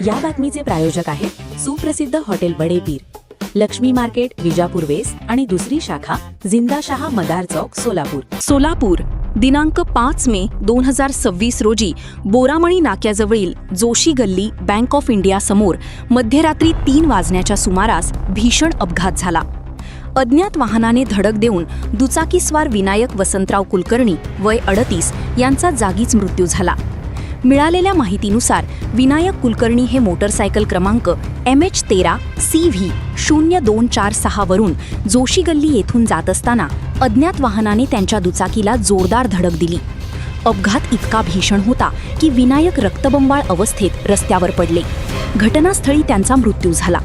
या बातमीचे प्रायोजक आहेत सुप्रसिद्ध हॉटेल बडे पीर, लक्ष्मी मार्केट, विजापूर वेस्ट आणि दुसरी शाखा जिंदाशहा मदार चौक, सोलापूर। दिनांक 5 मे 2026 रोजी बोरामणी नाक्याजवळील जोशी गल्ली बँक ऑफ इंडिया समोर मध्यरात्री 3 वाजण्याच्या सुमारास भीषण अपघात झाला। अज्ञात वाहनाने धडक देऊन दुचाकीस्वार विनायक वसंतराव कुलकर्णी वय 38 यांचा जागीच मृत्यू झाला। मिळालेल्या माहितीनुसार विनायक कुलकर्णी हे मोटरसायकल क्रमांक MH13 CV 0246 वरून जोशी गल्ली येथून जात असताना अज्ञात वाहनाने त्यांच्या दुचाकीला जोरदार धडक दिली। अपघात इतका भीषण होता की विनायक रक्तबंबाळ अवस्थेत रस्त्यावर पडले। घटनास्थळी त्यांचा मृत्यू झाला।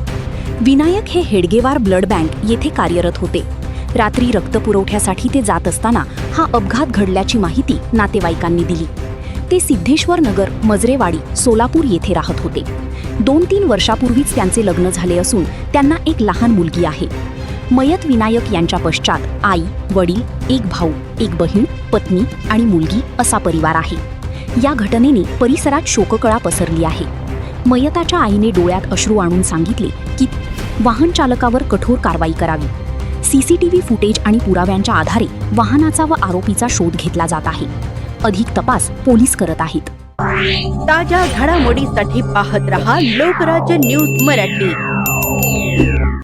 विनायक हे हेडगेवार ब्लड बँक येथे कार्यरत होते। रात्री रक्तपुरवठ्यासाठी ते जात असताना हा अपघात घडल्याची माहिती नातेवाईकांनी दिली। ते सिद्धेश्वर नगर, मजरेवाडी, सोलापूर येथे राहत होते। 2-3 वर्षापूर्वीच त्यांचे लग्न झाले असून त्यांना एक लहान मुलगी आहे। मयत विनायक यांच्या पश्चात आई, वडील, एक भाऊ, एक बहीण, पत्नी आणि मुलगी असा परिवार आहे। या घटनेने परिसरात शोककळा पसरली आहे। मयताच्या आईने डोळ्यात अश्रू आणून सांगितले की वाहन चालकावर कठोर कारवाई करावी। CCTV फुटेज आणि पुराव्यांच्या आधारे वाहनाचा व आरोपीचा शोध घेतला जात आहे। अधिक तपास पोलीस करत आहेत। ताज्या घडामोडीसाठी पाहत रहा लोकराज्य न्यूज मराठी।